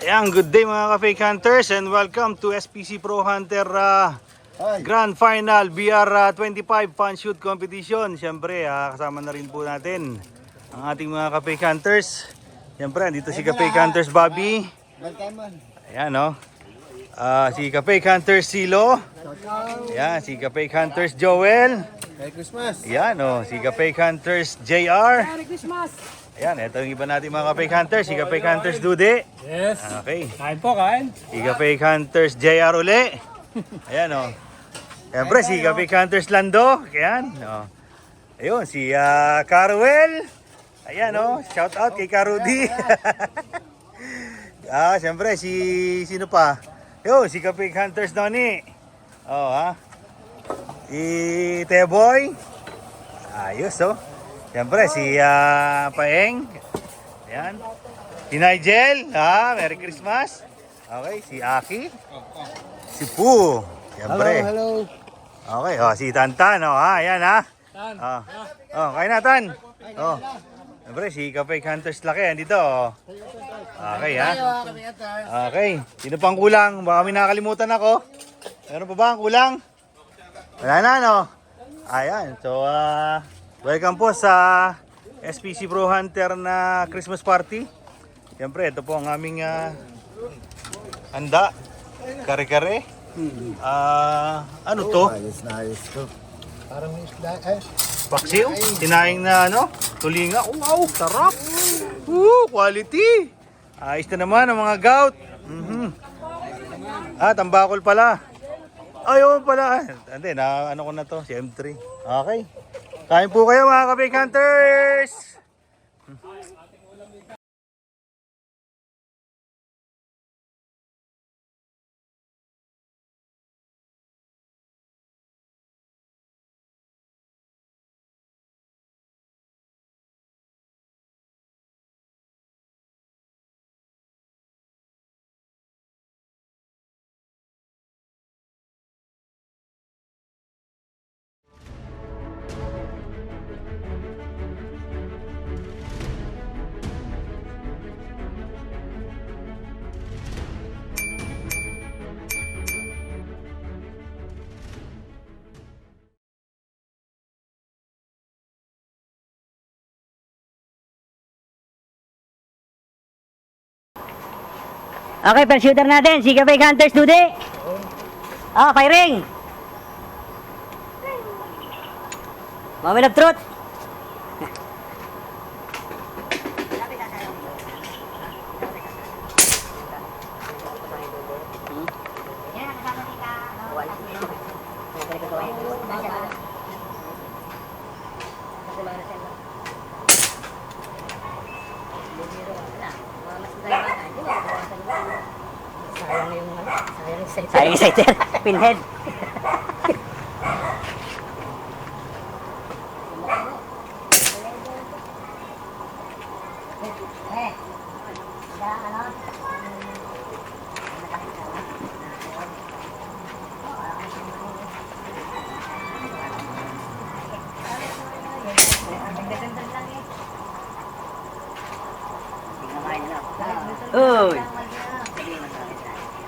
Ayan, good day mga ka-fake hunters and welcome to SPC Pro Hunter Grand Final BR 25 Fun Shoot Competition. Siyempre, kasama na rin po natin ang ating mga ka-fake hunters. Siyempre, andito si ka-fake hunters Bobby. Ayan, no? Si ka-fake hunters Silo. Ayan, si ka-fake hunters Joel. Merry Christmas! Ayan, no? Si ka-fake hunters JR. Merry Christmas! Ayan, ito yung iba natin mga ka-fake hunters. Si ka-fake hunters Dude. Yes! Okay. Kain po, kain! Si ka-fake hunters JR uli. Ayan, o. Siyempre, si ka-fake hunters Lando. Ayan, o. Ayun, si Carwell. Ayan, o. Shout out kay Karudi. Siyempre, sino pa? Ayun, si ka-fake hunters Noni. Si Teboy. Ayos, o. Siyempre, si Paeng. Ayan. Si Nigel. Merry Christmas. Okay, si Aki. Si Poo. Siyempre. Hello! Okay, si Tantan. Ayan, Tan! kaya na, Tan. Siyempre, si ka-fake hunters laki. Andito, Okay, Okay. Sino pang kulang? Baka may nakalimutan ako. Meron pa ba ang kulang? Wala na, no? Ayan. So, welcome po sa SPC Pro Hunter na Christmas party. Siyempre, ito po ang aming handa. Kare-kare. Ano to? Ayos na ayos to. Parang may isda Paksiw? Sinaing na tulinga. Wow, sarap. Quality. Ayos na naman ang mga gout. Tambakol pala. Ayun pala. Hindi, ano ko na to, si M3. Okay. Kain po kayo mga ka-fake hunters. Okay, per shooter natin, si ka-fake hunters Dude. Firing. Moment of truth. Sayang excited. Pinhead. Uy.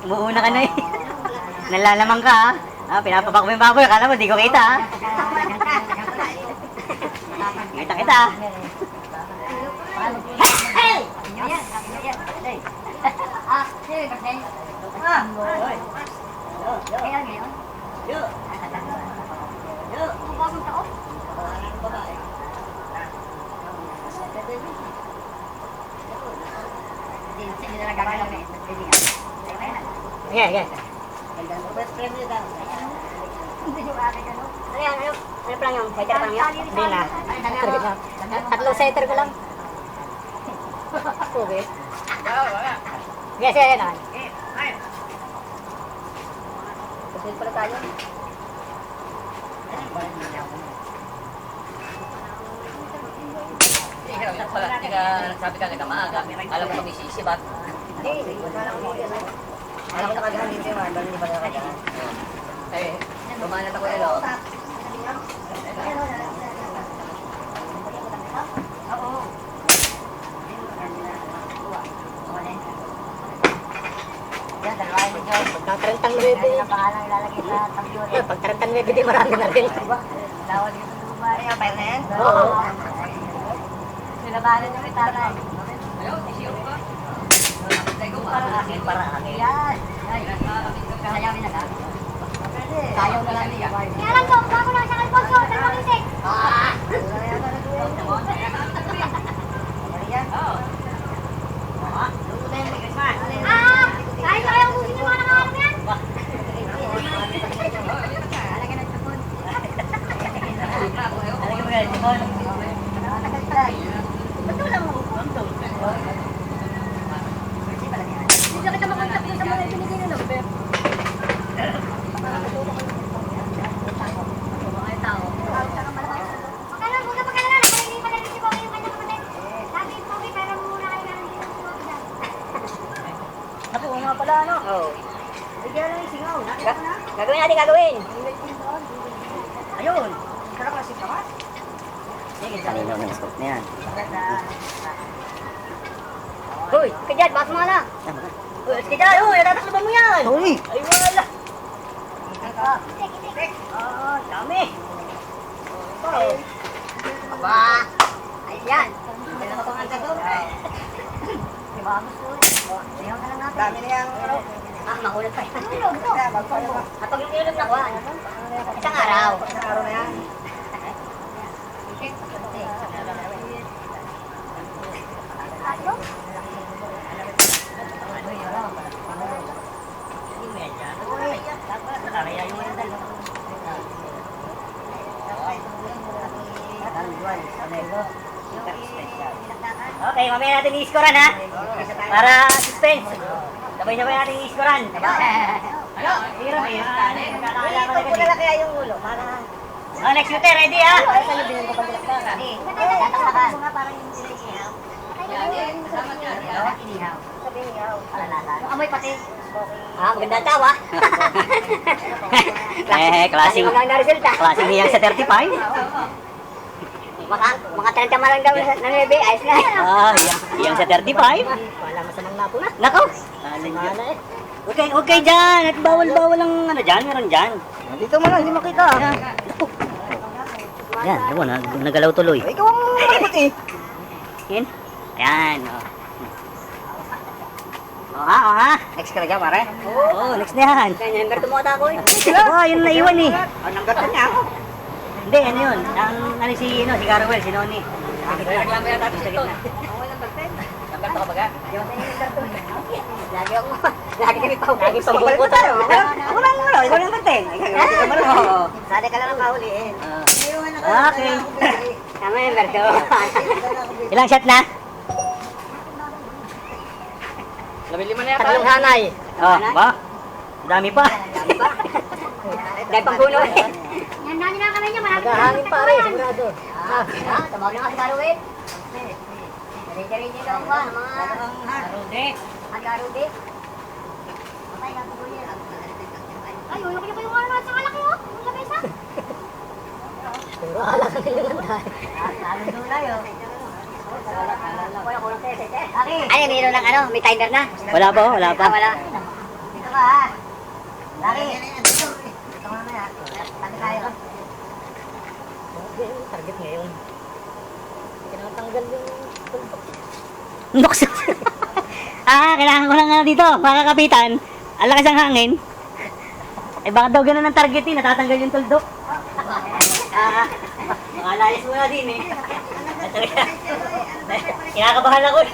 Umuuna ka na eh. Nalalamang ka pinapapak mo yung baboy. Akala mo di ko kita Kita kita. Hey! Yeah. Ano pa lang yung setter pa lang yun? Hindi na. Tatlong setter ko lang. Okay. Yes, na. Kasi pala tayo. Hindi ka nagsabi ka nagkamaaga. Alam ko kami sisibat. Hindi. Alam ko nakagahan dito yung mga. Hindi ba nakagahan? Bumanat ako ilo. yan, dalawa yun dyan. Pagka-30 nuwebe. Ang pangalang ilalagay sa tabiyon. Pag 30 nuwebe, di marami na rin. Lawal dito sa Dubai. Ay, bayad na yan? Oo. Sinabahan nyo rin, tatay. Para akin, para akin. Yan. Sayawin na lang. Sayaw na lang niya. Kaya alam ko, bago lang sa Alfonso, dalawang isik. Kahit ayaw mo yung mga nangalam yan. Hindi kita makontak sa mga ibinigay nyo. Magkano, huwag ka magkalala. Nakalagay pa lang si Bobby yung kanyang kapatid. Sabi, Bobby, pero muna kayo lang dito sa Bobby dyan. Naku, nga pala, ano? Oo. Bigyan lang yung singaw. Gagawin natin, gagawin. Ayun. Sarap na si Kamas. Sige, kanina ng scope na yan. Hoy, kajad, baka mo na. Hoy, kajad, hoy, natatakluban mo yan. Hoy. Ay, wala. Oo, dami. Aba. Ayan. Kailan ka pang anta doon? Diba, gusto? Ayaw na lang natin. Dami na yung ano. Mahulog pa yan. Mahulog to. At pag yung ilog na kuha, isang araw. Isang araw na yan. Tatlo? Okay, mamaya natin i-scorean ha. Para suspense. Sabay-sabay natin i-scorean. Ano? Hirap eh. Pagkakala na kaya yung ulo. Para... next shooter, ready ha? Ay, saan yung bilang ko pagkakala? Tataktakan. Parang yung inihaw. Inihaw. Sabi inihaw. Amoy pati. Maganda ang tawa. Klaseng hiyang sa 35. Mga 30 malang daw ng lebe, ayos na. Hiyang sa 35. Wala masamang napo na. Nako. Okay dyan. At bawal-bawal ang ano dyan, meron dyan. Dito mo lang, hindi makita. Yan, diba na, nagalaw tuloy. Ikaw ang malapot eh. Yan. Ayan, ha? Next ka na dyan, pare? Oo, next na yan. Kaya number tumota ko eh. Yun naiwan eh. Number to niya ako. Hindi, ano yun? Ano si Carwell, si Noni. Reklamo yan natin ito. Number to ka baga? Lagi kami pambungko tayo. Ako lang mo, ikaw lang banteng. Sada ka lang ang kahuliin. Okay. Tama yung number 2. Ilang shot na? 15 na yata. Tatlong hanay. Ba? Dami pa. Dahil pang puno eh. Yan, dami na kami niya. Marami Hangin pa rin, sigurado. Tumawag na nga si Carwell. Rin-rin daw ba? Mga... Mag-arude. Matay na po yun. Ay, ulo ko yung ano sa malaki oh. Yung lamesa. Pero ala ka nila lang tayo. Lalo doon tayo. Ay, mayroon ng ano, may timer na. Wala pa. Wala. Dito ka ha. Laki. Dito ka mamaya. Tagi tayo. Target ngayon. Kinatanggal yung tumpok. Noksa. Kailangan ko lang nga dito, mga kapitan. Ang lakas ang hangin. Baka daw ganun ang targetin, natatanggal yung tuldok. Makalayas mo na din eh. Kinakabahan ako eh.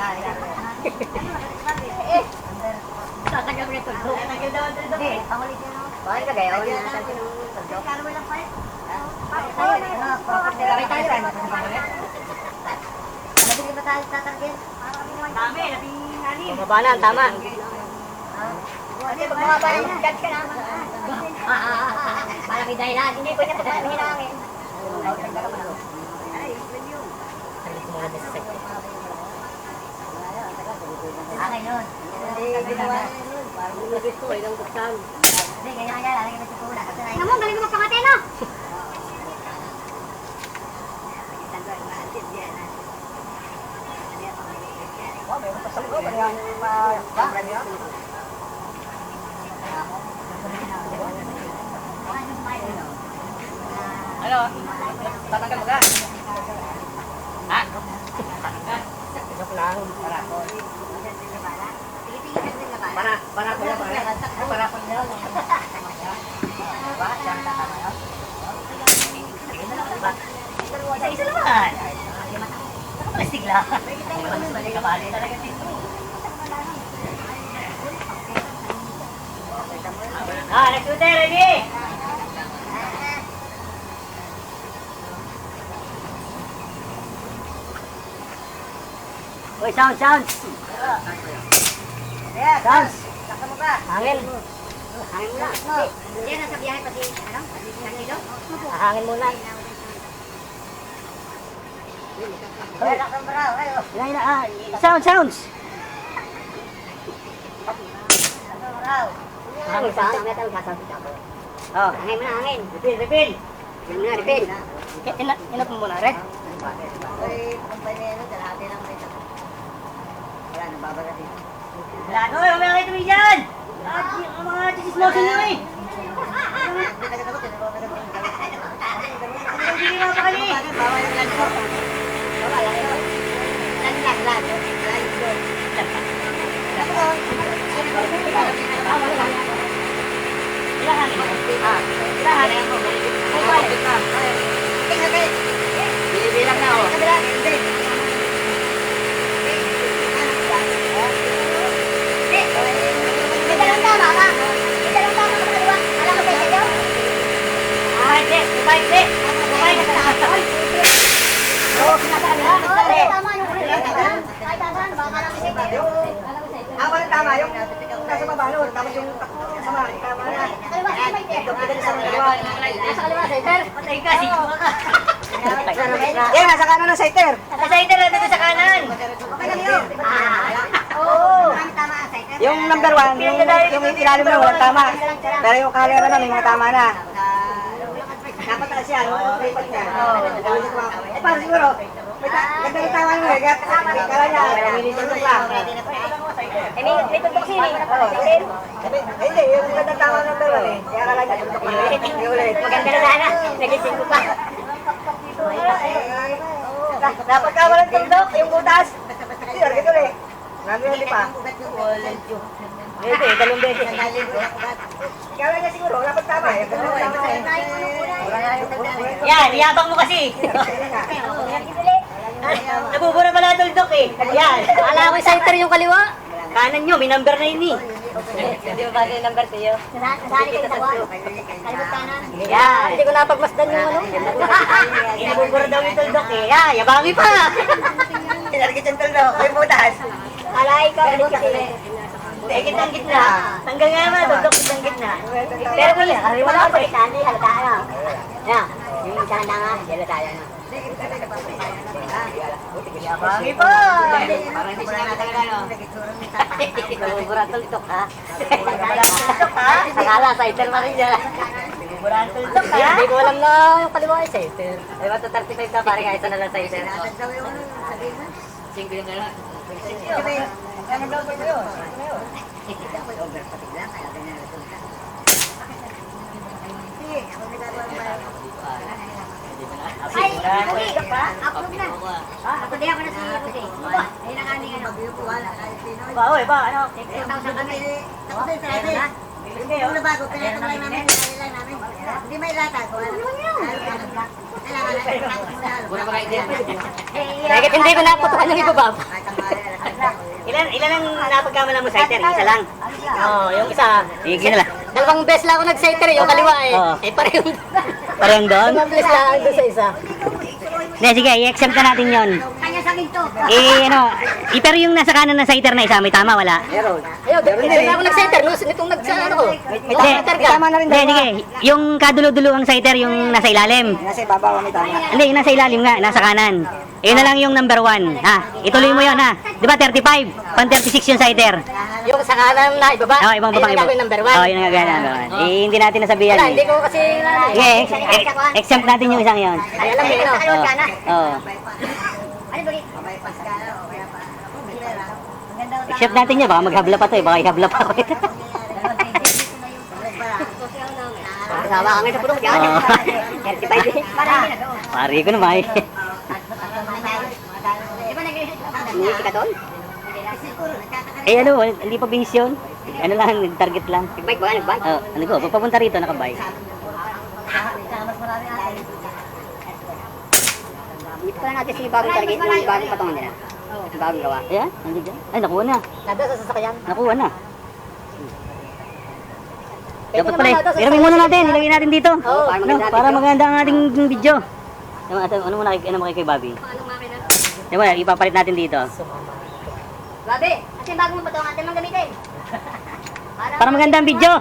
Tatanggal mo yung tuldok. Tatanggal daw ang tuldok eh. Pangulit yun ako. Bakit ka gaya? Wala na natin yung tuldok. Kano mo lang pa eh? Tayo tayo. Nabili ba tayo tatanggal? Dami, labing anim. Bumaba na, tama. Kasi pag bumaba yung judge ka naman. Malaki dahilan. Hindi ko niya pagkahinangin. Akin yun. Parang lumagis ko, ilang buksan. Hindi, ganyan kaya, lalagyan mo sa pula. Tingnan mo, galing ko magpakate no. Ano? Tatanggal mo ka? Ha? Joke lang. Para ko yan, pare. Para ko yan. Isa naman. Plastic lang. Balik ka bali talaga dito. Next shooter, ready? Uy, sounds. Sounds. Saka mo ka. Hangin. Hangin muna. Hindi, nasa biyahe pati, ano? Pati kilo? Hangin muna. Sounds. Hangin pa? Oh, hangin muna, hangin. Refill. Refill. Inap mo muna, Red. Wala, no, mamaya kayo tumingin dyan! Ang mga chismoso nyo eh! Hindi nga pa kali! Bilang na ako. May dalang tama ka. May dalang tama ka kaliwa. Alam mo kayo sa'yo? Hindi. Oo, tama yung ulit. Kahit tama, baka lang kasi kayo. Wala tama yung nasa mabalot, tapos yung sama, tama na. Kaliwa, sa may tip. Nasa kaliwa, Saiter. Patay ka, sige mo ka. Nasa kanan ng Saiter. Sa Saiter, nandito sa kanan. Okay lang yun. Oo. Tama, Saiter. Yung number 1, yung ilalim na walang tama. Pero yung kalera na, may mga tama na. Dapat na siya, lipat niya. Para siguro, ganda ng tama nyo, kala niya, minitulog lang. May tutok siya eh. Hindi, yung ganda ng tama ng number 1 eh. Kaya kala niya, tutok lang. Maganda na sana, nagising ko pa. Dapat ka walang tutok, yung butas. Sir, gito eh. Nandun pa. Ito eh, dalawang beses. Kala niya siguro, dapat tama eh. Yan, iyabang mo kasi. Nabubura pala tuldok eh. Yan. Akala ko yung center yung kaliwa. Kanan nyo, may number na yun eh. Hindi mo bagay yung number sa'yo? Nasali kayo sa buwan. Kalimut kanan. Yan. Hindi ko napagmasdan yung ano. Nabubura daw yung tuldok eh. Yan, yabangi pa. Sinargit yung tuldok. Yung butas. Alay ka, ulit kasi. Eh, kitang gitna. Tanggal nga naman, tuldok kitang gitna. Pero wala pa eh. Hindi, halata na. Yan. Yung isa na nga, halata na. Yabangi pa. Parang hindi sila natanggal, no? Nabubura tuldok ha. Tuldok ha? Akala, cider pa rin dyan. Nabubura tuldok ha? Hindi ko alam na kaliwa ay cider. Ay, ba't 35 ka pare ka, isa na lang cider. 5 na lang. Ano daw ba yun? Ay, uli. Approve na. Ako di ako na si Jose. Ayun ang aming ano. Ba, oy, ba, ano? 2,000 kami. Tapos ay sabi. Yung nabago, pinatong lang namin, pinatong lang namin. Hindi may latag. Muna ba kayo din? Bakit hindi ko naputukan yung ibababa? Ilan ang napagkamalan mo cider? Isa lang? Oo, yung isa. Sige na lang. Dalawang beses lang ako nag-cider, yung kaliwa eh. Eh, parehong doon? Dalawang beses lang doon sa isa. Hindi, sige, i-exempt na natin yon. Kanya sa ginto. Pero yung nasa kanan ng cider na isa, may tama, wala? Meron. Ayun, doon ako nag-cider, nitong nag-ano ko. May tama na rin. Hindi, yung kadulo-dulo ang cider, yung nasa ilalim. Nasa ibabaw may tama. Hindi, yung nasa ilalim nga, nasa kanan. Yun na lang yung number 1. Ha, ituloy mo yun ha. Di ba 35? Pan 36 yung cider. Yung sa kanan na ibaba. Oo, ibang babang Ayun ang gagawin number 1. Oo, yun ang gagawin number 1. Eh, hindi natin nasabihan. Wala, hindi ko kasi Sige, exempt natin yung isang yun. ay alam niyo, no? Kaliwat ka na. Oo. Ano ba? Accept natin yun, baka maghabla pa to eh. Baka ihabla pa ako. Kasama kami sa pulong yan. 35 eh. Pari ko naman eh. Di ba Hindi ka doon? siguro, nagkakakaroon. Eh ano, hindi pa base yun. Ano lang, target lang. Nagbike ba? Nagbike? Ano ko, pag papunta rito, nakabike. Mas marami atin. Hindi pa natin sige bagong target, yung bagong patungan nila. Yung bagong gawa. Ayan, nandiyan dyan. Ay, nakuha na. Nandun sa sasakyan. Nakuha na. Dapat pala, iramin muna natin, ilagay natin dito. Oo, para maganda No, para maganda ang ating video. Ano muna kay Bobby? Diba, ipapalit natin dito. Babe, kasi bagong patungan natin mang gamitin. Para maganda ang video.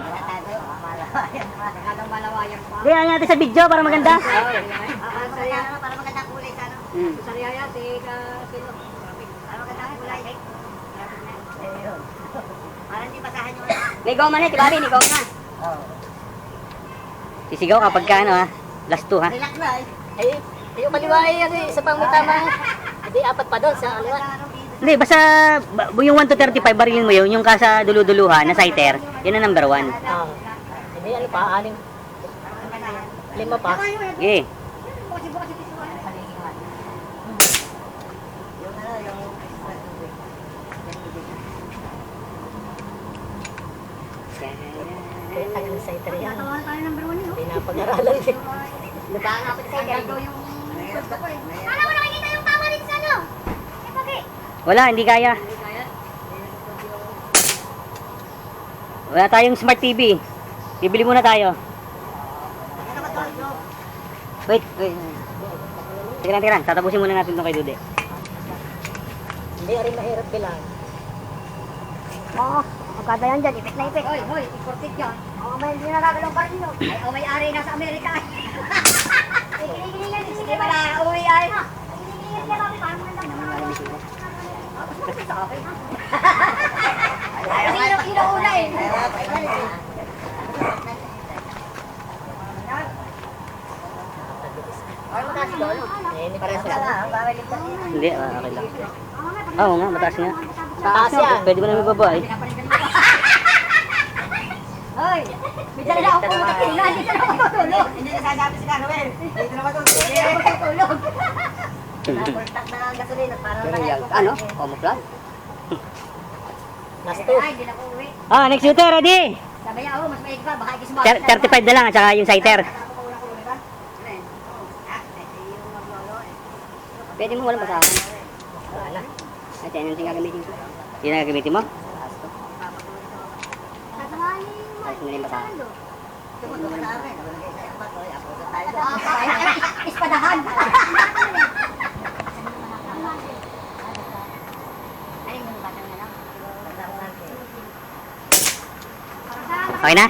Masyadong malawayan pa. Kaya natin sa video para maganda. Para magandang kulay sa ano. Sariaya, tiga, kilo. Para magandang kulay. Para hindi basahan yung May goma na, si Bobby, may goma na. Sisigaw kapag ka ano ha. Last 2 ha. relax na eh. Ay, yung kaliwa ay ano, isa pang may tama. Hindi, apat pa doon sa kaliwa. Hindi, basta yung 1 to 35 barilin mo yun. Yung kasa dulu-duluhan na sighter. Yun ang number 1. Hindi, ano pa, 6. 5 pa. Okay. Tagal sa ito yan. Tawahan tayo number 1 yun. Pinapag-aralan din. Lupahan nga pa sa ito. Paano mo nakikita yung power sa ano? Eh, bakit? Wala, hindi kaya. Wala tayong smart TV. Bibili muna tayo. Wait. Teka lang. Tatapusin muna natin itong kay Dude. Hindi rin mahirap bilang. Oo. Magkada yan dyan. Ipit na ipit. Hoy, iportit yan. Oo, may hindi nagagalaw pa rin yun. Ay, o may ari na sa Amerika. Kinikilingan. Sige pala, uwi ay. Kinikilingan niya, Bobby. Parang magandang naman. Mas maganda sa akin. Kasi inuuna eh. Parang sila. Hindi, okay lang. Oo nga, mataas nga. Taas yan. Pwede ko na may baba eh. Hoy, may dala na ako pumunta. Hindi na ako matulog. Hindi na sasabi si Carmen. Hindi na matulog. Hindi na matulog. Napultak na ang gasolina. Pero yan, ano? Camouflage? Last 2. Ay, hindi na ako uwi. Next shooter, ready? Sabi niya, mas maig pa. Baka ikisumabit. 35 na lang at saka yung sighter. Pwede mo walang basahan. Wala. At yan yung gagamitin ko. Yun ang gagamitin mo? Ayos mo na yung basahan. Tumutulog sa akin. Ispadahan. Okay na?